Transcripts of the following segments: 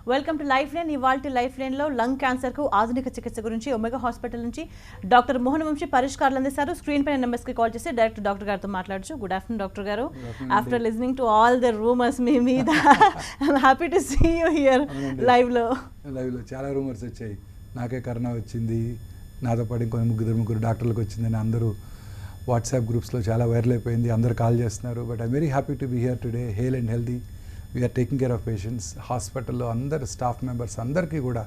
Welcome to life line. ఇవాల్టి life లైన్లో lung క్యాన్సర్కు ఆధునిక చికిత్స గురించి ఒమేగా హాస్పిటల్ నుంచి డాక్టర్ మోహన్ వంశీ పరిష్కారాలు అందిస్తారు. స్క్రీన్ పైన నెంబర్స్కి కాల్ చేసి డైరెక్ట్ డాక్టర్ గారితో మాట్లాడచ్చు. గుడ్ ఆఫ్టర్నూన్ డాక్టర్ గారు. After listening to all the rumours మీ మీద I'm happy to see you here లైవ్లో చాలా రూమర్స్ వచ్చాయి. నాకే కరోనా వచ్చింది, నాతో పాటు ఇంకొన్ని ముగ్గురు డాక్టర్లకు వచ్చిందని అందరూ వాట్సాప్ గ్రూప్స్లో చాలా వైరల్ అయిపోయింది. అందరు కాల్ చేస్తున్నారు. But I'm very happy to be here today, hale and healthy. We're taking care of patients. హాస్పిటల్లో అందరు స్టాఫ్ మెంబర్స్ అందరికీ కూడా,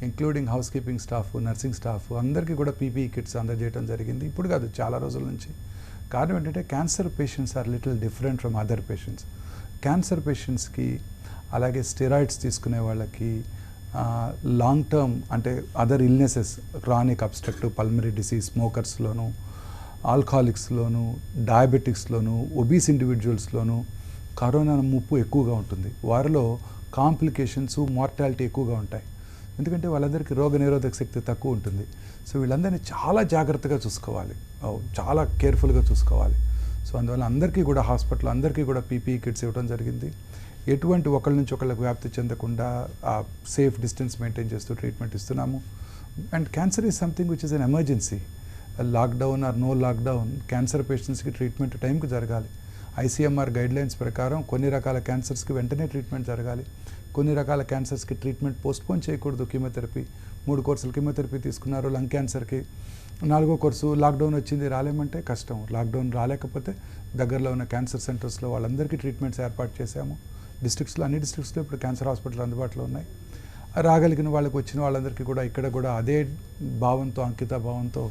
including housekeeping staff, nursing staff అందరికీ కూడా పీపీఈ కిట్స్ అందజేయడం జరిగింది. ఇప్పుడు కాదు, చాలా రోజుల నుంచి. కారణం ఏంటంటే cancer patients are little different from other patients. Cancer పేషెంట్స్కి, అలాగే స్టెరాయిడ్స్ తీసుకునే వాళ్ళకి, లాంగ్ టర్మ్ అంటే other illnesses, chronic obstructive pulmonary disease, స్మోకర్స్లోను, ఆల్కహాలిక్స్లోను, డయాబెటిక్స్లోను, ఒబీస్ ఇండివిజువల్స్లోను కరోనా ముప్పు ఎక్కువగా ఉంటుంది. వారిలో కాంప్లికేషన్స్, మార్టాలిటీ ఎక్కువగా ఉంటాయి. ఎందుకంటే వాళ్ళందరికీ రోగనిరోధక శక్తి తక్కువ ఉంటుంది. సో వీళ్ళందరినీ చాలా జాగ్రత్తగా చూసుకోవాలి, చాలా కేర్ఫుల్గా చూసుకోవాలి. సో అందువల్ల అందరికీ కూడా హాస్పిటల్ అందరికీ కూడా పీపీఈ కిట్స్ ఇవ్వడం జరిగింది. ఎటువంటి ఒకళ్ళ నుంచి ఒకళ్ళకి వ్యాప్తి చెందకుండా సేఫ్ డిస్టెన్స్ మెయింటైన్ చేస్తూ ట్రీట్మెంట్ ఇస్తున్నాము. And cancer is something which is an emergency. Lockdown or no lockdown, cancer పేషెంట్స్కి ట్రీట్మెంట్ టైంకి జరగాలి. ఐసీఎంఆర్ గైడ్లైన్స్ ప్రకారం కొన్ని రకాల క్యాన్సర్స్కి వెంటనే ట్రీట్మెంట్ జరగాలి. కొన్ని రకాల క్యాన్సర్స్కి ట్రీట్మెంట్ పోస్ట్పోన్ చేయకూడదు. కీమోథెరపీ 3 కోర్సులు కీమోథెరపీ తీసుకున్నారు. లంగ్ క్యాన్సర్కి 4వ కోర్సు లాక్డౌన్ వచ్చింది, రాలేమంటే కష్టం. లాక్డౌన్ రాలేకపోతే దగ్గరలో ఉన్న క్యాన్సర్ సెంటర్స్లో వాళ్ళందరికీ ట్రీట్మెంట్స్ ఏర్పాటు చేశాము. డిస్ట్రిక్ట్స్లో, అన్ని డిస్ట్రిక్ట్స్లో ఇప్పుడు క్యాన్సర్ హాస్పిటల్ అందుబాటులో ఉన్నాయి. రాగలిగిన వాళ్ళకి, వచ్చిన వాళ్ళందరికీ కూడా ఇక్కడ కూడా అదే భావంతో, అంకిత భావంతో,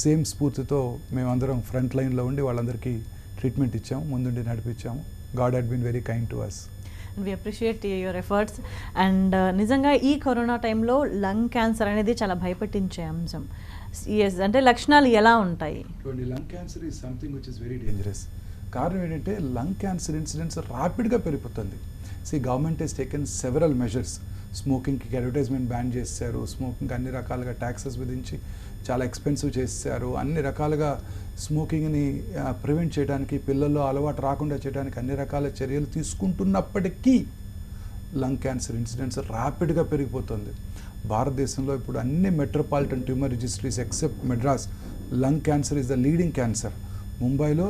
సేమ్ స్ఫూర్తితో మేమందరం ఫ్రంట్ లైన్లో ఉండి వాళ్ళందరికీ ట్రీట్మెంట్ ఇచ్చాము, ముందుండి నడిపించాము. God had been very kind to us. We appreciate your efforts. And నిజంగా ఈ కరోనా టైంలో లంగ్ క్యాన్సర్ అనేది చాలా భయపెట్టించే అంశం. అంటే లక్షణాలు ఎలా ఉంటాయి? Lung cancer is something which is very dangerous. కారణం ఏంటంటే లంగ్ క్యాన్సర్ ఇన్సిడెంట్స్ ర్యాపిడ్గా పెరిగిపోతుంది. Government has taken several measures. స్మోకింగ్కి అడ్వర్టైజ్మెంట్ బ్యాన్ చేశారు. స్మోకింగ్ అన్ని రకాలుగా ట్యాక్సెస్ విధించి చాలా ఎక్స్పెన్సివ్ చేశారు. అన్ని రకాలుగా స్మోకింగ్ని ప్రివెంట్ చేయడానికి, పిల్లల్లో అలవాటు రాకుండా చేయడానికి అన్ని రకాల చర్యలు తీసుకుంటున్నప్పటికీ లంగ్ క్యాన్సర్ ఇన్సిడెంట్స్ ర్యాపిడ్గా పెరిగిపోతుంది. భారతదేశంలో ఇప్పుడు అన్ని metropolitan tumour registries except Madras, lung cancer is the leading cancer. ముంబైలో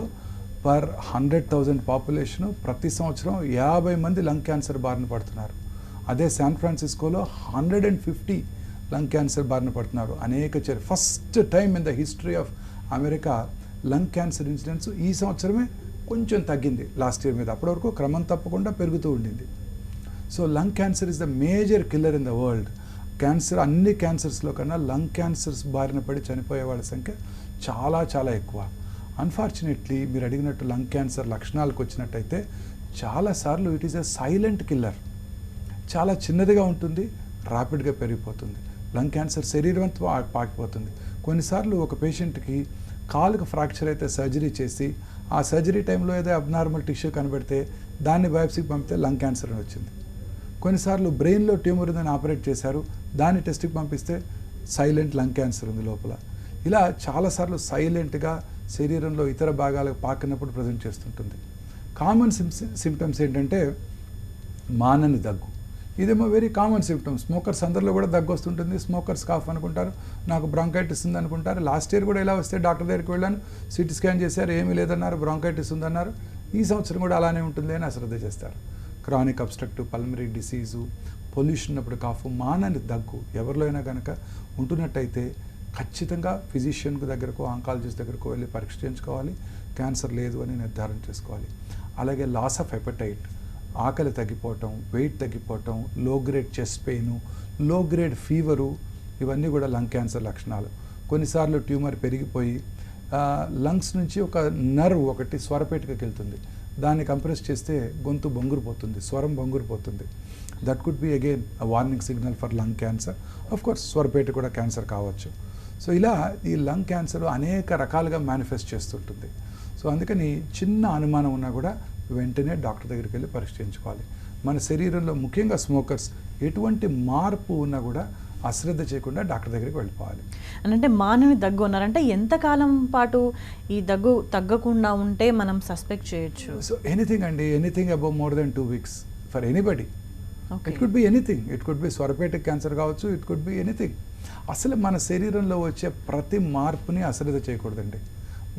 పర్ 100,000 పాపులేషను ప్రతి సంవత్సరం 50 మంది లంగ్ క్యాన్సర్ బారిన పడుతున్నారు. అదే శాన్ ఫ్రాన్సిస్కోలో 150 లంగ్ క్యాన్సర్ బారిన పడుతున్నారు. అనేక first time in the history of America lung cancer incidents ఈ సంవత్సరమే కొంచెం తగ్గింది లాస్ట్ ఇయర్ మీద. అప్పటి వరకు క్రమం తప్పకుండా పెరుగుతూ ఉండింది. So lung cancer is the major killer in the world. Cancer అన్ని క్యాన్సర్స్లో కన్నా లంగ్ క్యాన్సర్స్ బారిన పడి చనిపోయే వాళ్ళ సంఖ్య చాలా చాలా ఎక్కువ. అన్ఫార్చునేట్లీ మీరు అడిగినట్టు లంగ్ క్యాన్సర్ లక్షణాలకు వచ్చినట్టయితే చాలాసార్లు it is a silent killer. చాలా చిన్నదిగా ఉంటుంది, ర్యాపిడ్గా పెరిగిపోతుంది. లంగ్ క్యాన్సర్ శరీరం అంతా పాకిపోతుంది. కొన్నిసార్లు ఒక పేషెంట్కి కాలుకు ఫ్రాక్చర్ అయితే సర్జరీ చేసి, ఆ సర్జరీ టైంలో ఏదో అబ్నార్మల్ టిష్యూ కనబడితే దాన్ని బయాప్సీకి పంపితే లంగ్ క్యాన్సర్ అని వచ్చింది. కొన్నిసార్లు బ్రెయిన్లో ట్యూమర్ ఉందని ఆపరేట్ చేశారు, దాన్ని టెస్ట్కి పంపిస్తే సైలెంట్ లంగ్ క్యాన్సర్ ఉంది లోపల. ఇలా చాలాసార్లు సైలెంట్గా శరీరంలో ఇతర భాగాలకు పాకినప్పుడు ప్రజెంట్ చేస్తుంటుంది. కామన్ సిమ్టమ్స్ ఏంటంటే మానని దగ్గు. ఇదేమో వెరీ కామన్ సిమ్టమ్స్. స్మోకర్స్ అందరిలో కూడా దగ్గు వస్తుంటుంది. స్మోకర్స్ కాఫ్ అనుకుంటారు, నాకు బ్రాంకైటిస్ ఉంది అనుకుంటారు. లాస్ట్ ఇయర్ కూడా ఇలా వస్తే డాక్టర్ దగ్గరికి వెళ్ళాను, సిటీ స్కాన్ చేశారు, ఏమీ లేదన్నారు, బ్రాంకైటిస్ ఉందన్నారు. ఈ సంవత్సరం కూడా అలానే ఉంటుంది అని అశ్రద్ధ చేస్తారు. Chronic obstructive pulmonary disease, pollution అప్పుడు కాఫ్, మానని దగ్గు ఎవరిలో అయినా కనుక ఉంటున్నట్టయితే ఖచ్చితంగా ఫిజిషియన్ దగ్గరకు, ఆంకాలజిస్ట్ దగ్గరకు వెళ్ళి పరీక్ష చేయించుకోవాలి. క్యాన్సర్ లేదు అని నిర్ధారణ చేసుకోవాలి. అలాగే లాస్ ఆఫ్ హెపటైట్, ఆకలి తగ్గిపోవటం, వెయిట్ తగ్గిపోవటం, లో గ్రేడ్ చెస్ట్ పెయిన్, లో గ్రేడ్ ఫీవరు, ఇవన్నీ కూడా లంగ్ క్యాన్సర్ లక్షణాలు. కొన్నిసార్లు ట్యూమర్ పెరిగిపోయి లంగ్స్ నుంచి ఒక నర్వ్ ఒకటి స్వరపేటికకి వెళ్తుంది, దాన్ని కంప్రెస్ చేస్తే గొంతు బొంగురుపోతుంది, స్వరం బొంగురుపోతుంది. That could be again a warning signal for lung cancer. Of course స్వరపేట కూడా క్యాన్సర్ కావచ్చు. సో ఇలా ఈ లంగ్ క్యాన్సర్ అనేక రకాలుగా మేనిఫెస్ట్ చేస్తుంటుంది. సో అందుకని చిన్న అనుమానం ఉన్నా కూడా వెంటనే డాక్టర్ దగ్గరికి వెళ్ళి పరీక్ష చేయించుకోవాలి. మన శరీరంలో ముఖ్యంగా స్మోకర్స్ ఎటువంటి మార్పు ఉన్నా కూడా అశ్రద్ధ చేయకుండా డాక్టర్ దగ్గరికి వెళ్ళిపోవాలి. అంటే మానని దగ్గు ఉన్నారంటే ఎంతకాలం పాటు ఈ దగ్గు తగ్గకుండా ఉంటే మనం సస్పెక్ట్ చేయొచ్చు? సో ఎనీథింగ్ అండి, anything above more than 2 weeks for anybody. Okay. It could be anything, it could be స్వరపేటిక్ క్యాన్సర్ కావచ్చు, ఇట్ కుడ్ బి ఎనీథింగ్. అసలు మన శరీరంలో వచ్చే ప్రతి మార్పుని అశ్రద్ధ చేయకూడదండి.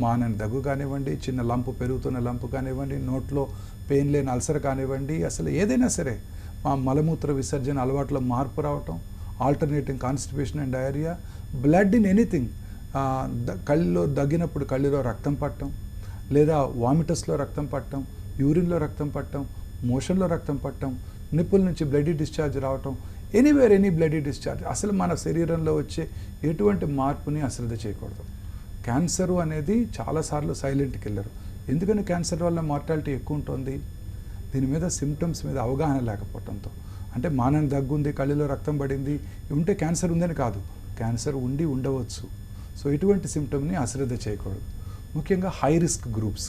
మానని దగ్గు కానివ్వండి, చిన్న లంపు పెరుగుతున్న లంపు కానివ్వండి, నోట్లో పెయిన్ లేని అల్సర్ కానివ్వండి, అసలు ఏదైనా సరే మా మలమూత్ర విసర్జన అలవాట్లో మార్పు రావటం, alternating constipation and diarrhoea, blood in anything, కళ్ళలో దగ్గినప్పుడు కళ్ళలో రక్తం పట్టడం, లేదా వామిటస్లో రక్తం పట్టడం, యూరిన్లో రక్తం పట్టడం, మోషన్లో రక్తం పట్టడం, నిప్పుల నుంచి బ్లడీ డిశ్చార్జ్ రావటం, ఎనీవేర్ ఎనీ బ్లడీ డిశ్చార్జ్. అసలు మన శరీరంలో వచ్చే ఎటువంటి మార్పుని అశ్రద్ధ చేయకూడదు. క్యాన్సరు అనేది చాలాసార్లు సైలెంట్ కిల్లర్. ఎందుకని క్యాన్సర్ వల్ల మార్టాలిటీ ఎక్కువ ఉంటుంది? దీని మీద సిమ్టమ్స్ మీద అవగాహన లేకపోవడంతో. అంటే మానని దగ్గు ఉంది, కళ్ళలో రక్తం పడింది, ఉంటే క్యాన్సర్ ఉందని కాదు, క్యాన్సర్ ఉండి ఉండవచ్చు. సో ఇటువంటి సిమ్టమ్ని అశ్రద్ధ చేయకూడదు. ముఖ్యంగా హై రిస్క్ గ్రూప్స్,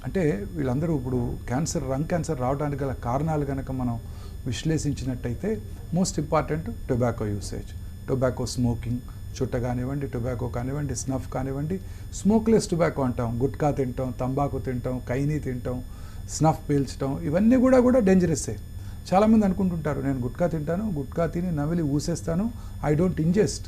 అంటే వీళ్ళందరూ ఇప్పుడు క్యాన్సర్, లంగ్ క్యాన్సర్ రావడానికి గల కారణాలు కనుక మనం విశ్లేషించినట్టయితే most important tobacco usage, tobacco smoking, చుట్ట కానివ్వండి, టొబాకో కానివ్వండి, స్నఫ్ కానివ్వండి, స్మోక్లెస్ టొబాకో అంటాం, గుట్కా తింటాం, తంబాకు తింటాం, కైనీ తింటాం, స్నఫ్ పీల్చడం, ఇవన్నీ కూడా డేంజరస్సే. చాలామంది అనుకుంటుంటారు నేను గుట్కా తింటాను, గుట్కా తిని నమిలి ఊసేస్తాను, ఐ డోంట్ ఇంజెస్ట్,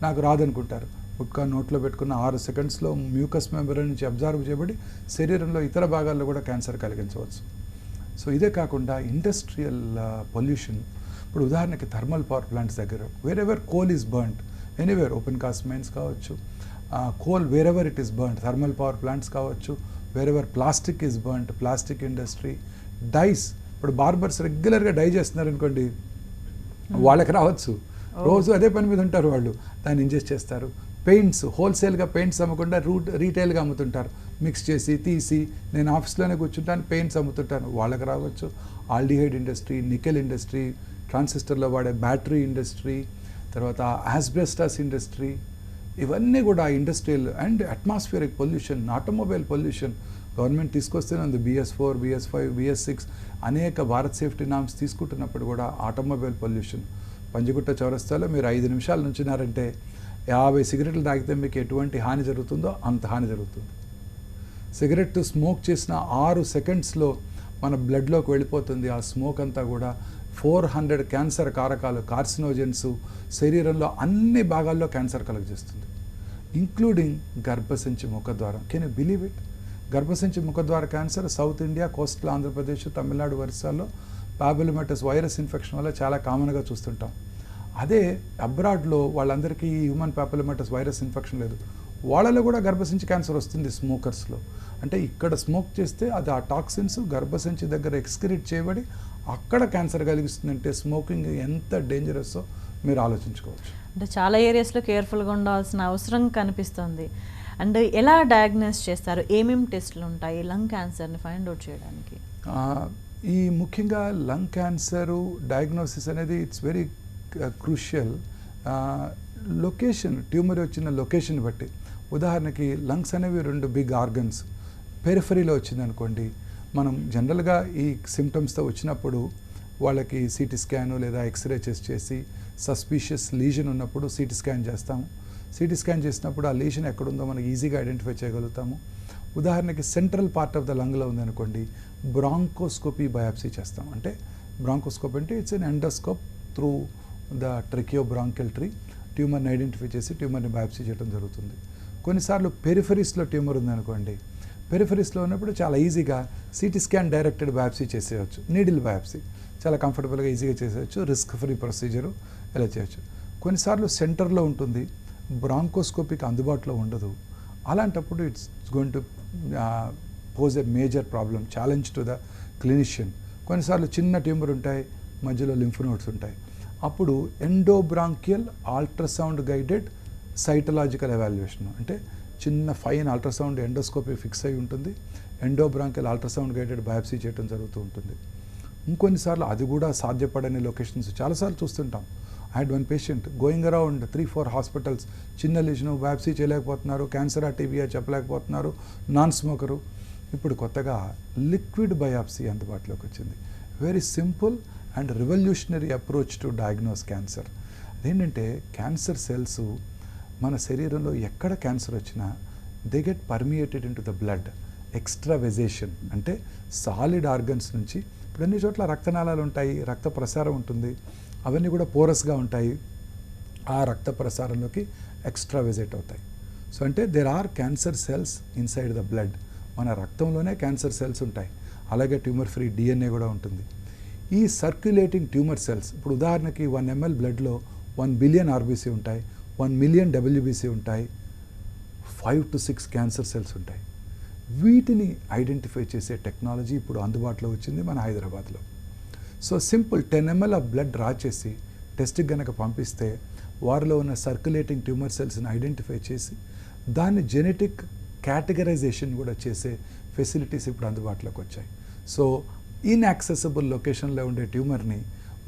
నాకు రాదనుకుంటారు. గుట్కా నోట్లో పెట్టుకున్న 6 సెకండ్స్లో మ్యూకస్ మెంబ్రేన్ నుంచి అబ్జర్వ్ చేయబడి శరీరంలో ఇతర భాగాల్లో కూడా క్యాన్సర్ కలిగించవచ్చు. సో ఇదే కాకుండా ఇండస్ట్రియల్ పొల్యూషన్, ఇప్పుడు ఉదాహరణకి థర్మల్ పవర్ ప్లాంట్స్ దగ్గర wherever coal is burned, anywhere open cast mines కావచ్చు, coal wherever it is burned, thermal power plants కావచ్చు, wherever plastic is burned, plastic industry, dyes, ఇప్పుడు barbers రెగ్యులర్గా dye చేస్తున్నారు అనుకోండి, వాళ్ళకి రావచ్చు, రోజు అదే పని మీద ఉంటారు వాళ్ళు, దాన్ని ఇంజెస్ట్ చేస్తారు. పెయింట్స్, హోల్సేల్గా పెయింట్స్ అమ్మకుండా రీటైల్గా అమ్ముతుంటారు, మిక్స్ చేసి తీసి, నేను ఆఫీస్లోనే కూర్చుంటాను పెయింట్స్ అమ్ముతుంటాను, వాళ్ళకి రావచ్చు. ఆల్డిహైడ్ ఇండస్ట్రీ, నికెల్ ఇండస్ట్రీ, ట్రాన్సిస్టర్లో వాడే బ్యాటరీ ఇండస్ట్రీ, తర్వాత ఆస్బెస్టాస్ ఇండస్ట్రీ, ఇవన్నీ కూడా industrial and atmospheric pollution, automobile pollution government తీసుకొస్తూనే ఉంది. BS4, BS5, BS6 అనేక భారత్ సేఫ్టీ నామ్స్ తీసుకుంటున్నప్పుడు కూడా ఆటోమొబైల్ పొల్యూషన్. పంజగుట్ట చౌరస్తాలో మీరు 5 నిమిషాలు నుంచున్నారంటే 50 సిగరెట్లు తాగితే మీకు ఎటువంటి హాని జరుగుతుందో అంత హాని జరుగుతుంది. సిగరెట్ స్మోక్ చేసిన 6 సెకండ్స్లో మన బ్లడ్లోకి వెళ్ళిపోతుంది. ఆ స్మోక్ అంతా కూడా 400 క్యాన్సర్ కారకాలు, కార్సినోజెన్స్ శరీరంలో అన్ని భాగాల్లో క్యాన్సర్ కలుగజేస్తుంది, ఇంక్లూడింగ్ గర్భసంచి ముఖద్వారం. Can you believe it? గర్భసంచి ముఖద్వార cancer South India, coastal Andhra Pradesh, Tamil Nadu ఒరిస్సాలో పాపిలోమాటస్ వైరస్ ఇన్ఫెక్షన్ వల్ల చాలా కామన్గా చూస్తుంటాం. అదే అబ్రాడ్లో వాళ్ళందరికీ ఈ హ్యూమన్ పాపిలోమాటస్ వైరస్ ఇన్ఫెక్షన్ లేదు, వాళ్ళలో కూడా గర్భసంచి క్యాన్సర్ వస్తుంది స్మోకర్స్లో. అంటే ఇక్కడ స్మోక్ చేస్తే అది ఆ టాక్సిన్స్ గర్భసంచి దగ్గర ఎక్స్క్రీట్ చేయబడి అక్కడ క్యాన్సర్ కలిగిస్తుందంటే స్మోకింగ్ ఎంత డేంజరస్సో మీరు ఆలోచించుకోవచ్చు. అంటే చాలా ఏరియాస్లో కేర్ఫుల్గా ఉండాల్సిన అవసరం కనిపిస్తుంది. అండ్ ఎలా డయాగ్నోస్ చేస్తారు, ఏమేమి టెస్టులు ఉంటాయి లంగ్ క్యాన్సర్ని ఫైండ్ అవుట్ చేయడానికి? ఈ ముఖ్యంగా లంగ్ క్యాన్సరు డయాగ్నోసిస్ అనేది it's very crucial. Location, tumour వచ్చిన లొకేషన్ బట్టి, ఉదాహరణకి లంగ్స్ అనేవి 2 బిగ్ ఆర్గన్స్, పెరిఫరీలో వచ్చిందనుకోండి, మనం జనరల్గా ఈ సిమ్టమ్స్తో వచ్చినప్పుడు వాళ్ళకి సిటీ స్కాను లేదా ఎక్స్రే చెస్ట్ చేసి సస్పీషియస్ లీజన్ ఉన్నప్పుడు సిటీ స్కాన్ చేస్తాము. సిటీ స్కాన్ చేసినప్పుడు ఆ లీజన్ ఎక్కడుందో మనకి ఈజీగా ఐడెంటిఫై చేయగలుగుతాము. ఉదాహరణకి సెంట్రల్ పార్ట్ ఆఫ్ ద లంగ్లో ఉందనుకోండి, బ్రాంకోస్కోపీ బయాప్సీ చేస్తాం. అంటే బ్రాంకోస్కోప్ అంటే it's an endoscope through the tracheobronchial tree, ట్యూమర్ని ఐడెంటిఫై చేసి ట్యూమర్ని బయాప్సీ చేయడం జరుగుతుంది. కొన్నిసార్లు పెరిఫరీస్లో ట్యూమర్ ఉందనుకోండి, పెరిఫరీస్లో ఉన్నప్పుడు చాలా ఈజీగా సిటీ స్కాన్ డైరెక్టెడ్ బయాప్సీ చేసేయచ్చు, నీడిల్ బయాప్సీ చాలా కంఫర్టబుల్గా ఈజీగా చేసేయచ్చు, రిస్క్ ఫ్రీ ప్రొసీజరు ఇలా చేయొచ్చు. కొన్నిసార్లు సెంటర్లో ఉంటుంది, బ్రాంకోస్కోపీకి అందుబాటులో ఉండదు, అలాంటప్పుడు it's going to pose a major problem, challenge to the clinician. కొన్నిసార్లు చిన్న ట్యూమర్ ఉంటాయి, మధ్యలో లింఫ్ నోడ్స్ ఉంటాయి, అప్పుడు ఎండోబ్రాంకియల్ అల్ట్రాసౌండ్ గైడెడ్ సైటలాజికల్ ఎవాల్యుయేషన్, అంటే చిన్న ఫైన్ అల్ట్రాసౌండ్ ఎండోస్కోపీ ఫిక్స్ అయి ఉంటుంది, ఎండోబ్రాంకియల్ అల్ట్రాసౌండ్ గైడెడ్ బయాప్సీ చేయడం జరుగుతూ ఉంటుంది. ఇంకొన్నిసార్లు అది కూడా సాధ్యపడని లొకేషన్స్ చాలాసార్లు చూస్తుంటాం. I had one patient going around 3-4 hospitals, చిన్న లీజను బయాప్సీ చేయలేకపోతున్నారు, క్యాన్సరా టీబీయా చెప్పలేకపోతున్నారు, నాన్ స్మోకరు. ఇప్పుడు కొత్తగా లిక్విడ్ బయాప్సీ అందుబాటులోకి వచ్చింది. Very simple and revolutionary approach to diagnose cancer. అదేంటంటే క్యాన్సర్ సెల్స్ మన శరీరంలో ఎక్కడ క్యాన్సర్ వచ్చినా they get permeated into the blood. Extravasation అంటే సాలిడ్ ఆర్గన్స్ నుంచి ఇప్పుడు అన్ని చోట్ల రక్తనాళాలు ఉంటాయి, రక్త ప్రసారం ఉంటుంది, అవన్నీ కూడా పోరస్గా ఉంటాయి, ఆ రక్త ప్రసారంలోకి ఎక్స్ట్రా విజిట్ అవుతాయి. సో అంటే there are cancer cells inside the blood. మన రక్తంలోనే క్యాన్సర్ సెల్స్ ఉంటాయి, అలాగే ట్యూమర్ ఫ్రీ DNA కూడా ఉంటుంది. ఈ సర్క్యులేటింగ్ ట్యూమర్ సెల్స్, ఇప్పుడు ఉదాహరణకి 1 ml బ్లడ్లో 1 బిలియన్ RBC ఉంటాయి, 1 మిలియన్ WBC ఉంటాయి, 5 to 6 క్యాన్సర్ సెల్స్ ఉంటాయి. వీటిని ఐడెంటిఫై చేసే టెక్నాలజీ ఇప్పుడు అందుబాటులో వచ్చింది మన హైదరాబాద్లో. So simple 10 ml of blood draw చేసి టెస్ట్కి కనుక పంపిస్తే వారిలో ఉన్న సర్క్యులేటింగ్ ట్యూమర్ సెల్స్ని ఐడెంటిఫై చేసి దాన్ని జెనెటిక్ కేటగరైజేషన్ కూడా చేసే ఫెసిలిటీస్ ఇప్పుడు అందుబాటులోకి వచ్చాయి. సో ఇన్యాక్సెసిబుల్ లొకేషన్లో ఉండే ట్యూమర్ని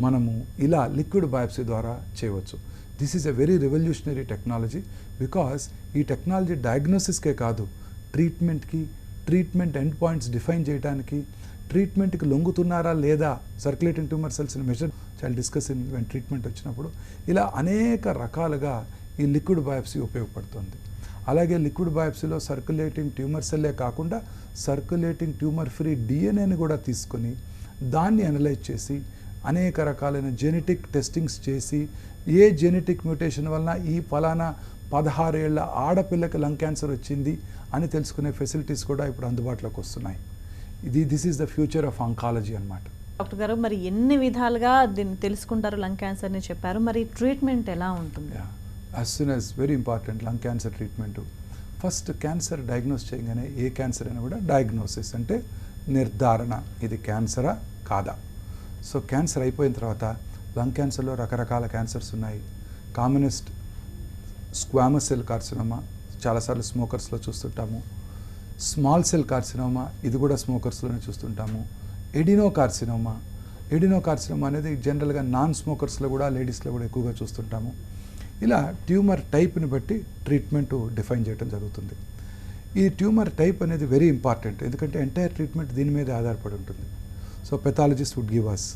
మనము ఇలా లిక్విడ్ బయాప్సీ ద్వారా చేయవచ్చు. This is a very revolutionary technology, because ఈ టెక్నాలజీ డయాగ్నోసిస్కే కాదు, ట్రీట్మెంట్ ఎండ్ పాయింట్స్ డిఫైన్ చేయడానికి, ట్రీట్మెంట్కి లొంగుతున్నారా లేదా సర్క్యులేటింగ్ ట్యూమర్ సెల్స్ని మెజర్ చాలా డిస్కస్ ఇన్ వెన్ ట్రీట్మెంట్ వచ్చినప్పుడు, ఇలా అనేక రకాలుగా ఈ లిక్విడ్ బయాప్సీ ఉపయోగపడుతుంది. అలాగే లిక్విడ్ బయాప్సీలో సర్క్యులేటింగ్ ట్యూమర్ సెల్లే కాకుండా సర్క్యులేటింగ్ ట్యూమర్ ఫ్రీ DNAని కూడా తీసుకొని దాన్ని అనలైజ్ చేసి అనేక రకాలైన జెనెటిక్ టెస్టింగ్స్ చేసి ఏ జెనెటిక్ మ్యూటేషన్ వలన ఈ ఫలానా 16 ఏళ్ల ఆడపిల్లకి లంగ్ క్యాన్సర్ వచ్చింది అని తెలుసుకునే ఫెసిలిటీస్ కూడా ఇప్పుడు అందుబాటులోకి వస్తున్నాయి. This is the future of oncology అన్నమాట. డాక్టర్ గారు, మరి ఎన్ని విధాలుగా దీన్ని తెలుసుకుంటారు లంగ్ క్యాన్సర్ని చెప్పారు, మరి ట్రీట్మెంట్ ఎలా ఉంటుంది? As soon as very important lung cancer treatment. First cancer diagnose చేయగానే ఏ క్యాన్సర్ అయినా కూడా డయాగ్నోసిస్ అంటే నిర్ధారణ, ఇది క్యాన్సరా కాదా. సో క్యాన్సర్ అయిపోయిన తర్వాత లంగ్ క్యాన్సర్లో రకరకాల క్యాన్సర్స్ ఉన్నాయి. కామనెస్ట్ స్క్వామస్ సెల్ కార్సినోమా, చాలాసార్లు స్మోకర్స్లో చూస్తుంటాము. స్మాల్ సెల్ కార్సినోమా, ఇది కూడా స్మోకర్స్లోనే చూస్తుంటాము. ఎడినో కార్సినోమా అనేది జనరల్గా నాన్ స్మోకర్స్లో కూడా లేడీస్లో కూడా ఎక్కువగా చూస్తుంటాము. ఇలా ట్యూమర్ టైప్ని బట్టి ట్రీట్మెంట్ డిఫైన్ చేయడం జరుగుతుంది. ఈ ట్యూమర్ టైప్ అనేది వెరీ ఇంపార్టెంట్, ఎందుకంటే ఎంటైర్ ట్రీట్మెంట్ దీని మీద ఆధారపడి ఉంటుంది. So pathologist would give us.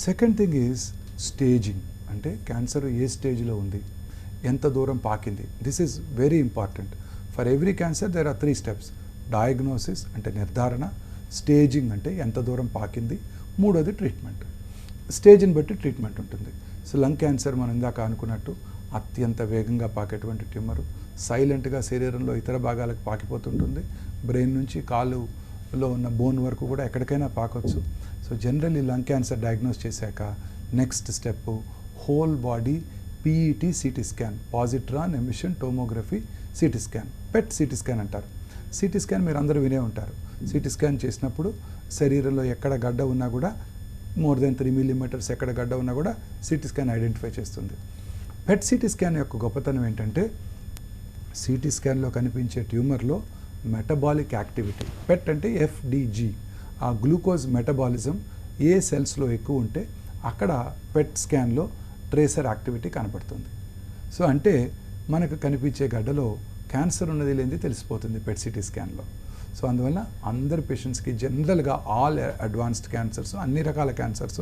Second thing is staging, అంటే క్యాన్సర్ ఏ స్టేజ్లో ఉంది, ఎంత దూరం పాకింది. This is very important. For every cancer there are 3 steps. Diagnosis అంటే నిర్ధారణ, స్టేజింగ్ అంటే ఎంత దూరం పాకింది, మూడోది ట్రీట్మెంట్. స్టేజ్ని బట్టి ట్రీట్మెంట్ ఉంటుంది. సో లంగ్ క్యాన్సర్ మనం ఇందాక అనుకున్నట్టు అత్యంత వేగంగా పాకేటువంటి ట్యూమరు, సైలెంట్గా శరీరంలో ఇతర భాగాలకు పాకిపోతుంటుంది. బ్రెయిన్ నుంచి కాలులో ఉన్న బోన్ వరకు కూడా ఎక్కడికైనా పాకొచ్చు. So generally lung cancer diagnose చేశాక next step whole body PET CT scan, positron emission tomography CT scan, PET CT scan అంటారు. CT స్కాన్ మీరు అందరూ వినే ఉంటారు. CT స్కాన్ చేసినప్పుడు శరీరంలో ఎక్కడ గడ్డ ఉన్నా కూడా మోర్ దెన్ 3 millimeters ఎక్కడ గడ్డ ఉన్నా కూడా CT స్కాన్ ఐడెంటిఫై చేస్తుంది. PET CT స్కాన్ యొక్క గొప్పతనం ఏంటంటే CT స్కాన్లో కనిపించే ట్యూమర్లో మెటబాలిక్ యాక్టివిటీ, PET అంటే FDG, ఆ గ్లూకోజ్ మెటబాలిజం ఏ సెల్స్లో ఎక్కువ ఉంటే అక్కడ PET స్కాన్లో ట్రేసర్ యాక్టివిటీ కనపడుతుంది. సో అంటే మనకు కనిపించే గడ్డలో క్యాన్సర్ ఉన్నది లేనిది తెలిసిపోతుంది PET CT స్కాన్లో. సో అందువల్ల అందరి పేషెంట్స్కి జనరల్గా ఆల్ అడ్వాన్స్డ్ క్యాన్సర్స్, అన్ని రకాల క్యాన్సర్స్,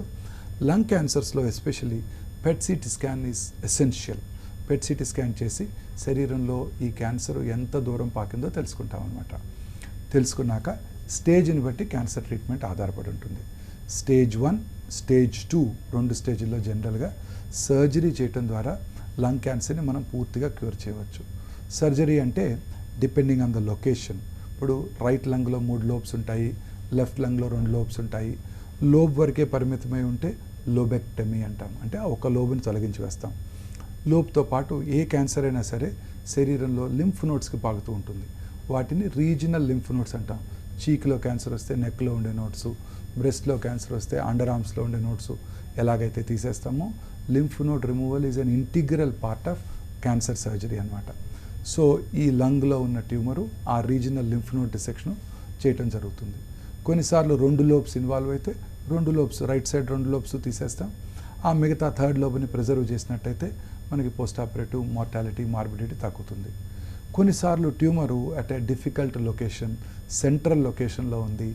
లంగ్ క్యాన్సర్స్లో especially PET CT scan is essential. PET CT scan చేసి శరీరంలో ఈ క్యాన్సర్ ఎంత దూరం పాకిందో తెలుసుకుంటాం అన్నమాట. తెలుసుకున్నాక స్టేజ్ని బట్టి క్యాన్సర్ ట్రీట్మెంట్ ఆధారపడి ఉంటుంది. స్టేజ్ 1, స్టేజ్ 2, 2 స్టేజ్ల్లో జనరల్గా సర్జరీ చేయటం ద్వారా లంగ్ క్యాన్సర్ని మనం పూర్తిగా క్యూర్ చేయవచ్చు. సర్జరీ అంటే డిపెండింగ్ ఆన్ ద లొకేషన్. ఇప్పుడు రైట్ లంగ్లో 3 lobes ఉంటాయి, లెఫ్ట్ లంగ్లో 2 lobes ఉంటాయి. లోబ్ వరకే పరిమితమై ఉంటే లోబెక్టమీ అంటాం, అంటే ఒక లోబుని తొలగించి వేస్తాం. లోబ్తో పాటు ఏ క్యాన్సర్ అయినా సరే శరీరంలో లింఫ్ నోడ్స్కి పాకుతూ ఉంటుంది. వాటిని రీజనల్ లింఫ్ నోడ్స్ అంటాం. చీక్లో క్యాన్సర్ వస్తే నెక్లో ఉండే నోడ్స్, బ్రెస్ట్లో క్యాన్సర్ వస్తే అండర్ ఆర్మ్స్లో ఉండే నోడ్స్ ఎలాగైతే తీసేస్తామో lymph node removal is an integral part of cancer surgery అనమాట. సో ఈ లంగ్లో ఉన్న ట్యూమరు ఆ రీజనల్ లింఫ్ నోడ్ డిసెక్షన్ చేయటం జరుగుతుంది. కొన్నిసార్లు 2 lobes ఇన్వాల్వ్ అయితే 2 lobes, రైట్ సైడ్ 2 lobes తీసేస్తాం. ఆ మిగతా 3rd lobeని ప్రిజర్వ్ చేసినట్టయితే మనకి పోస్ట్ ఆపరేటివ్ మార్టాలిటీ, మార్బిడిటీ తగ్గుతుంది. కొన్నిసార్లు tumour at a difficult location, central లొకేషన్లో ఉంది,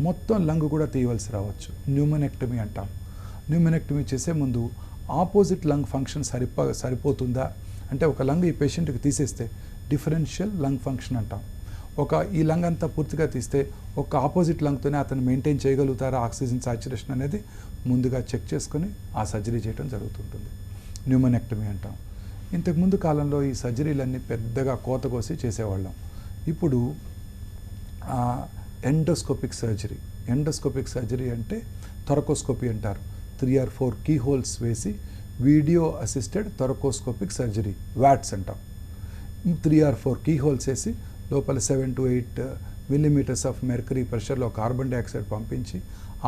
మొత్తం లంగ్ కూడా తీయవలసి రావచ్చు. న్యూమనెక్టమీ అంటాం. న్యూమనెక్టమీ చేసే ముందు ఆపోజిట్ లంగ్ ఫంక్షన్ సరిపోతుందా అంటే ఒక లంగ్ ఈ పేషెంట్కి తీసేస్తే డిఫరెన్షియల్ లంగ్ ఫంక్షన్ అంటాం. ఈ లంగ్ అంతా పూర్తిగా తీస్తే ఒక ఆపోజిట్ లంగ్తోనే అతను మెయింటైన్ చేయగలుగుతారా ఆక్సిజన్ సాచురేషన్ అనేది ముందుగా చెక్ చేసుకొని ఆ సర్జరీ చేయడం జరుగుతుంటుంది. న్యూమోనెక్టమీ అంటాం. ఇంతకుముందు కాలంలో ఈ సర్జరీలన్నీ పెద్దగా కోత కోసి చేసేవాళ్ళం. ఇప్పుడు ఎండోస్కోపిక్ సర్జరీ. ఎండోస్కోపిక్ సర్జరీ అంటే థొరకోస్కోపీ అంటారు. 3 or 4 కీ హోల్స్ వేసి video assisted thoracoscopic surgery, watts అంటాం. 3 or 4 కీ హోల్స్ వేసి లోపల 7 to 8 millimeters ఆఫ్ మెర్కరీ ప్రెషర్లో కార్బన్ డైఆక్సైడ్ పంపించి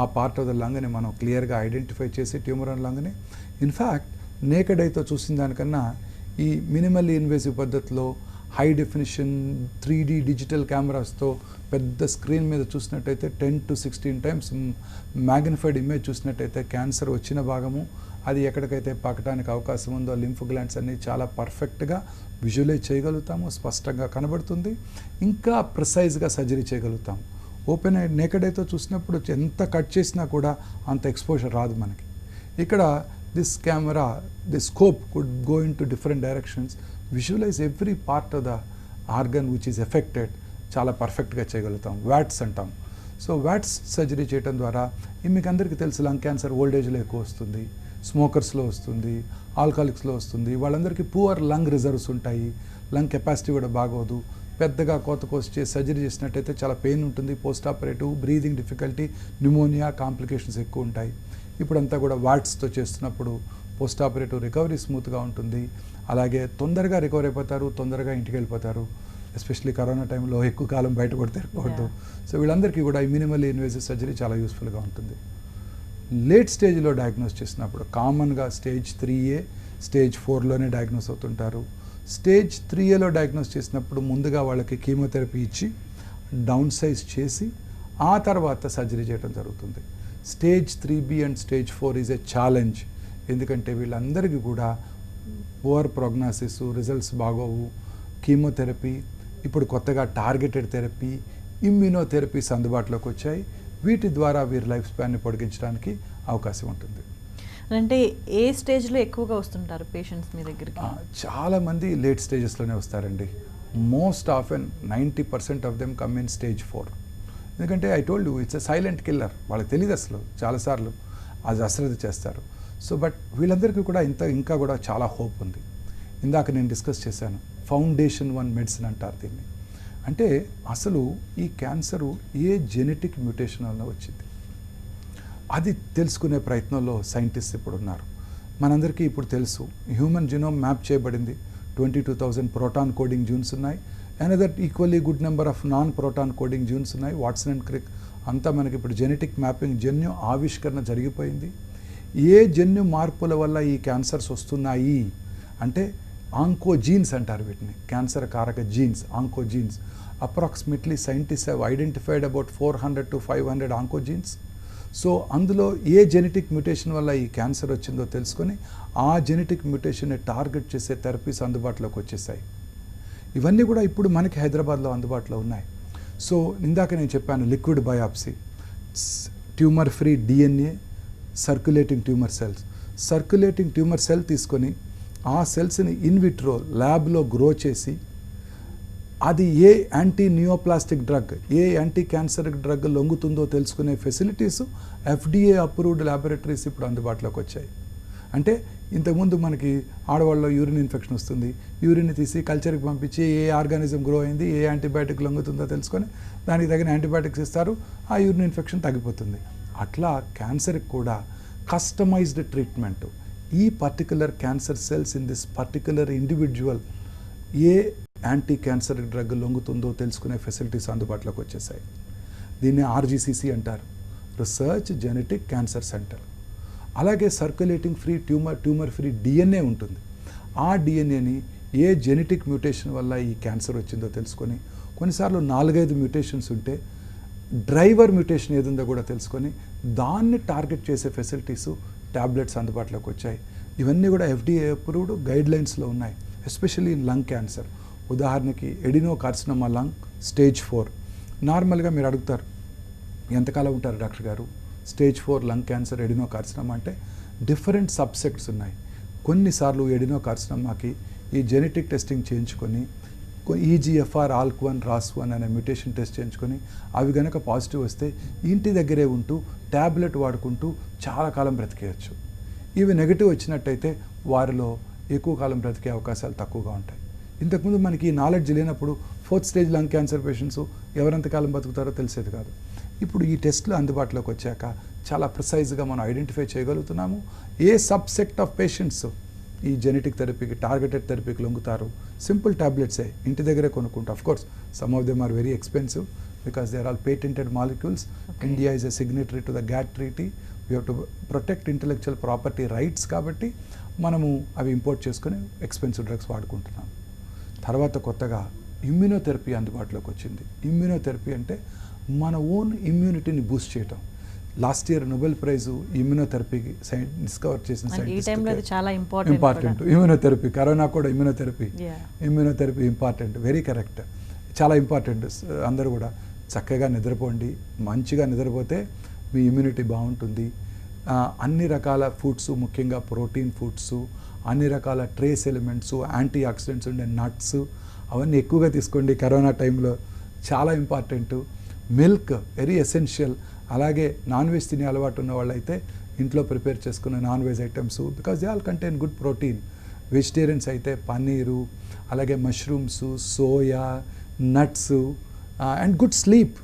ఆ పార్ట్ ఆఫ్ ద లంగ్ని మనం క్లియర్గా ఐడెంటిఫై చేసి ట్యూమర్ అండ్ లంగ్ని ఇన్ఫ్యాక్ట్ నేకెడ్ ఐతో చూసిన దానికన్నా ఈ మినిమల్లీ ఇన్వేసివ్ పద్ధతిలో హై డెఫినిషన్ 3D డిజిటల్ కెమెరాస్తో పెద్ద స్క్రీన్ మీద చూసినట్టయితే 10 to 16 times మ్యాగ్నిఫైడ్ ఇమేజ్ చూసినట్టయితే క్యాన్సర్ వచ్చిన భాగము అది ఎక్కడికైతే పాకడానికి అవకాశం ఉందో లింఫ్ గ్లాండ్స్ అన్నీ చాలా పర్ఫెక్ట్గా విజువలైజ్ చేయగలుగుతాము, స్పష్టంగా కనబడుతుంది, ఇంకా ప్రిసైజ్గా సర్జరీ చేయగలుగుతాము. ఓపెన్ ఐ నేకెడ్ ఐతో చూసినప్పుడు ఎంత కట్ చేసినా కూడా అంత ఎక్స్పోజర్ రాదు మనకి. ఇక్కడ this camera, the scope could go into different directions, visualise every part of the organ which is affected చాలా పర్ఫెక్ట్గా చేయగలుగుతాం. వ్యాట్స్ అంటాం. సో వ్యాట్స్ సర్జరీ చేయడం ద్వారా మీకు అందరికీ తెలుసు లంగ్ క్యాన్సర్ ఓల్డ్ ఏజ్లో ఎక్కువ వస్తుంది, స్మోకర్స్లో వస్తుంది, ఆల్కహాలిక్స్లో వస్తుంది. వాళ్ళందరికీ పూర్ లంగ్ రిజర్వ్స్ ఉంటాయి, లంగ్ కెపాసిటీ కూడా బాగోదు. పెద్దగా కోత కోసి సర్జరీ చేసినట్టయితే చాలా పెయిన్ ఉంటుంది, post operative breathing difficulty, pneumonia complications ఎక్కువ ఉంటాయి. ఇప్పుడంతా కూడా వాట్స్తో చేస్తున్నప్పుడు పోస్ట్ ఆపరేటివ్ రికవరీ స్మూత్గా ఉంటుంది, అలాగే తొందరగా రికవర్ అయిపోతారు, తొందరగా ఇంటికి వెళ్ళిపోతారు. ఎస్పెషల్లీ కరోనా టైంలో ఎక్కువ కాలం బయట కూడా తిరగకూడదు. సో వీళ్ళందరికీ కూడా ఈ మినిమల్లీ ఇన్వేసివ్ సర్జరీ చాలా యూస్ఫుల్గా ఉంటుంది. లేట్ స్టేజ్లో డయాగ్నోస్ చేసినప్పుడు కామన్గా స్టేజ్ 3A, స్టేజ్ 4లోనే డయాగ్నోస్ అవుతుంటారు. స్టేజ్ 3Aలో డయాగ్నోస్ చేసినప్పుడు ముందుగా వాళ్ళకి కీమోథెరపీ ఇచ్చి డౌన్ సైజ్ చేసి ఆ తర్వాత సర్జరీ చేయడం జరుగుతుంది. Stage 3B and stage 4 is a challenge. ఎందుకంటే వీళ్ళందరికీ కూడా పువర్ ప్రోగ్నాసిస్, రిజల్ట్స్ బాగోవు. కీమోథెరపీ, ఇప్పుడు కొత్తగా టార్గెటెడ్ థెరపీ, ఇమ్యూనోథెరపీస్ అందుబాటులోకి వచ్చాయి. వీటి ద్వారా వీరి లైఫ్ స్పాన్ని పొడిగించడానికి అవకాశం ఉంటుంది. అంటే ఏ స్టేజ్లో ఎక్కువగా వస్తుంటారు పేషెంట్స్ మీ దగ్గరికి? చాలామంది లేట్ స్టేజెస్లోనే వస్తారండి. Most often 90% of them come in stage 4. ఎందుకంటే I told you it's a silent killer. వాళ్ళకి తెలియదు అసలు, చాలాసార్లు అది అశ్రద్ధ చేస్తారు. సో బట్ వీళ్ళందరికీ కూడా ఇంకా కూడా చాలా హోప్ ఉంది. ఇందాక నేను డిస్కస్ చేశాను, ఫౌండేషన్ 1 మెడిసిన్ అంటారు దీన్ని. అంటే అసలు ఈ క్యాన్సరు ఏ జెనెటిక్ మ్యూటేషన్ వల్ల వచ్చింది అది తెలుసుకునే ప్రయత్నంలో సైంటిస్ట్ ఇప్పుడు ఉన్నారు. మనందరికీ ఇప్పుడు తెలుసు హ్యూమన్ జీనోమ్ మ్యాప్ చేయబడింది. 22,000 ప్రోటాన్ కోడింగ్ జూన్స్ ఉన్నాయి. Another equally good number of non protein coding genes ఉన్నాయి. వాట్సన్ అండ్ క్రిక్ అంతా మనకి ఇప్పుడు జెనెటిక్ మ్యాపింగ్, జన్యు ఆవిష్కరణ జరిగిపోయింది. ఏ జన్యు మార్పుల వల్ల ఈ క్యాన్సర్స్ వస్తున్నాయి అంటే ఆంకోజీన్స్ అంటారు వీటిని, క్యాన్సర్ కారక jeans, oncogenes. Approximately scientist have identified about 400 to 500 oncogenes. So అందులో ఏ జెనెటిక్ మ్యూటేషన్ వల్ల ఈ క్యాన్సర్ వచ్చిందో తెలుసుకొని ఆ జెనెటిక్ మ్యూటేషన్ని టార్గెట్ చేసే థెరపీస్ అందుబాటులోకి వచ్చేసాయి. ఇవన్నీ కూడా ఇప్పుడు మనకి హైదరాబాద్లో అందుబాటులో ఉన్నాయి. సో ఇందాక నేను చెప్పాను liquid biopsy, tumour free DNA, circulating tumour cells. Circulating tumour cell తీసుకొని ఆ సెల్స్ని ఇన్విట్రో ల్యాబ్లో గ్రో చేసి అది ఏ యాంటీ నియోప్లాస్టిక్ డ్రగ్, ఏ యాంటీ క్యాన్సర్ డ్రగ్ లొంగుతుందో తెలుసుకునే ఫెసిలిటీస్ FDA అప్రూవ్డ్ ల్యాబొరేటరీస్ ఇప్పుడు అందుబాటులోకి వచ్చాయి. అంటే ఇంతకుముందు మనకి ఆడవాళ్ళలో యూరిన్ ఇన్ఫెక్షన్ వస్తుంది, యూరిన్ని తీసి కల్చర్కి పంపించి ఏ ఆర్గానిజం గ్రో అయింది, ఏ యాంటీబయాటిక్ లొంగుతుందో తెలుసుకొని దానికి తగిన యాంటీబయాటిక్స్ ఇస్తారు, ఆ యూరిన్ ఇన్ఫెక్షన్ తగ్గిపోతుంది. అట్లా క్యాన్సర్కి కూడా కస్టమైజ్డ్ ట్రీట్మెంట్. ఈ particular cancer cells in this particular individual ఏ యాంటీ క్యాన్సర్ డ్రగ్ లొంగుతుందో తెలుసుకునే ఫెసిలిటీస్ అందుబాటులోకి వచ్చేసాయి. దీన్ని RGCC అంటారు, రీసెర్చ్ జెనెటిక్ క్యాన్సర్ సెంటర్. అలాగే circulating free tumour free DNA ఉంటుంది. ఆ DNAని ఏ జెనెటిక్ మ్యూటేషన్ వల్ల ఈ క్యాన్సర్ వచ్చిందో తెలుసుకొని, కొన్నిసార్లు 4-5 మ్యూటేషన్స్ ఉంటే డ్రైవర్ మ్యూటేషన్ ఏదుందో కూడా తెలుసుకొని దాన్ని టార్గెట్ చేసే ఫెసిలిటీసు, ట్యాబ్లెట్స్ అందుబాటులోకి వచ్చాయి. ఇవన్నీ కూడా FDA అప్రూవ్డ్ గైడ్లైన్స్లో ఉన్నాయి, ఎస్పెషల్లీ ఇన్ లంగ్ క్యాన్సర్. ఉదాహరణకి ఎడినోకార్సినోమా లంగ్ స్టేజ్ 4. నార్మల్గా మీరు అడుగుతారు ఎంతకాలం ఉంటారు డాక్టర్ గారు స్టేజ్ 4 లంగ్ క్యాన్సర్ ఎడినోకార్సినోమా అంటే డిఫరెంట్ సబ్సెక్ట్స్ ఉన్నాయి. కొన్నిసార్లు ఎడినోకార్సినోమాకి ఈ జెనెటిక్ టెస్టింగ్ చేయించుకొని EGFR ALK1 RAS1 అనే మ్యూటేషన్ టెస్ట్ చేయించుకొని అవి కనుక పాజిటివ్ వస్తే ఇంటి దగ్గరే ఉంటూ ట్యాబ్లెట్ వాడుకుంటూ చాలా కాలం బ్రతికేయచ్చు. ఇవి నెగిటివ్ వచ్చినట్టయితే వారిలో ఎక్కువ కాలం బ్రతికే అవకాశాలు తక్కువగా ఉంటాయి. ఇంతకుముందు మనకి ఈ నాలెడ్జ్ లేనప్పుడు 4th stage lung cancer patients ఎవరెంతకాలం బతుకుతారో తెలిసేది కాదు. ఇప్పుడు ఈ టెస్ట్లు అందుబాటులోకి వచ్చాక చాలా ప్రిసైజ్గా మనం ఐడెంటిఫై చేయగలుగుతున్నాము. ఏ సబ్సెక్ట్ ఆఫ్ పేషెంట్స్ ఈ జెనెటిక్ థెరపీకి, టార్గెటెడ్ థెరపీకి లొంగుతారు. సింపుల్ టాబ్లెట్సే ఇంటి దగ్గరే కొనుక్కుంటా. Of course some of them are very expensive because they are all patented molecules. India is a signatory to the GATT treaty. We have to protect intellectual property rights కాబట్టి మనము అవి import చేసుకొని expensive drugs వాడుకుంటున్నాం. తర్వాత కొత్తగా immunotherapy అందుబాటులోకి వచ్చింది. Immunotherapy అంటే మన ఓన్ ఇమ్యూనిటీని బూస్ట్ చేయటం. లాస్ట్ ఇయర్ నోబెల్ ప్రైజ్ ఇమ్యూనోథెరపీకి డిస్కవర్ చేసిన ఇంపార్టెంట్ ఇమ్యూనోథెరపీ. కరోనా కూడా ఇమ్యూనోథెరపీ ఇంపార్టెంట్, వెరీ కరెక్ట్, చాలా ఇంపార్టెంట్. అందరూ కూడా చక్కగా నిద్రపోండి. మంచిగా నిద్రపోతే మీ ఇమ్యూనిటీ బాగుంటుంది. అన్ని రకాల ఫుడ్స్, ముఖ్యంగా ప్రోటీన్ ఫుడ్స్, అన్ని రకాల ట్రేస్ ఎలిమెంట్స్, యాంటీ ఆక్సిడెంట్స్ ఉండే నట్స్ అవన్నీ ఎక్కువగా తీసుకోండి. కరోనా టైంలో చాలా ఇంపార్టెంట్. Milk very essential. అలాగే నాన్ వెజ్ తినే అలవాటు ఉన్న వాళ్ళైతే ఇంట్లో ప్రిపేర్ చేసుకున్న non veg items because they all contain good protein. Vegetarians అయితే పన్నీరు, అలాగే mushrooms, soya, nuts and good sleep,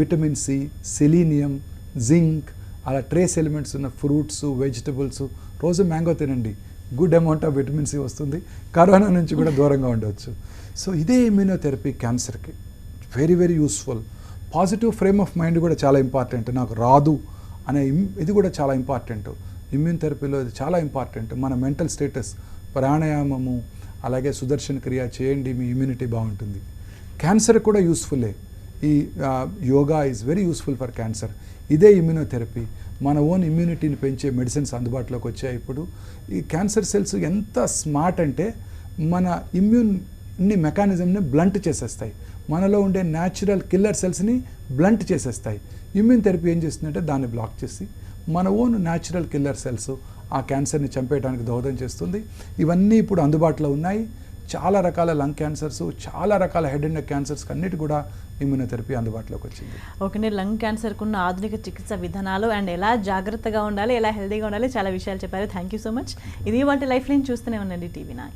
vitamin C, selenium, zinc, అలా ట్రేస్ ఎలిమెంట్స్ ఉన్న ఫ్రూట్స్, వెజిటబుల్స్. రోజు మ్యాంగో తినండి, good amount of vitamin C వస్తుంది. Corona నుంచి కూడా దూరంగా ఉండవచ్చు. సో ఇదే ఇమ్యూనోథెరపీ క్యాన్సర్కి very very useful. Positive frame of mind కూడా చాలా ఇంపార్టెంట్. నాకు రాదు అనే ఇది కూడా చాలా ఇంపార్టెంట్. ఇమ్యూన్ థెరపీలో ఇది చాలా ఇంపార్టెంట్. మన మెంటల్ స్టేటస్, ప్రాణాయామము, అలాగే సుదర్శన క్రియ చేయండి, మీ ఇమ్యూనిటీ బాగుంటుంది. క్యాన్సర్ కూడా యూస్ఫుల్లే. ఈ yoga is very useful for cancer. ఇదే ఇమ్యూనోథెరపీ. మన ఓన్ ఇమ్యూనిటీని పెంచే మెడిసిన్స్ అందుబాటులోకి వచ్చాయి. ఇప్పుడు ఈ క్యాన్సర్ సెల్స్ ఎంత స్మార్ట్ అంటే మన ఇమ్యూన్ని మెకానిజంని బ్లంట్ చేసేస్తాయి. మనలో ఉండే న్యాచురల్ కిల్లర్ సెల్స్ని బ్లంట్ చేసేస్తాయి. ఇమ్యూన్ థెరపీ ఏం చేస్తుందంటే దాన్ని బ్లాక్ చేసి మన ఓన్ న్యాచురల్ కిల్లర్ సెల్స్ ఆ క్యాన్సర్ని చంపేయడానికి దోహదం చేస్తుంది. ఇవన్నీ ఇప్పుడు అందుబాటులో ఉన్నాయి. చాలా రకాల లంగ్ క్యాన్సర్స్, చాలా రకాల హెడ్ అండ్ నెక్ క్యాన్సర్స్ అన్నిటి కూడా ఇమ్యూనోథెరపీ అందుబాటులోకి వచ్చింది. ఓకే, లంగ్ క్యాన్సర్కు ఉన్న ఆధునిక చికిత్స విధానాలు అండ్ ఎలా జాగ్రత్తగా ఉండాలి, ఎలా హెల్దీగా ఉండాలి, చాలా విషయాలు చెప్పారు. Thank you so much. ఇది వాటి లైఫ్ లైన్ చూస్తూనే ఉండండి TV9.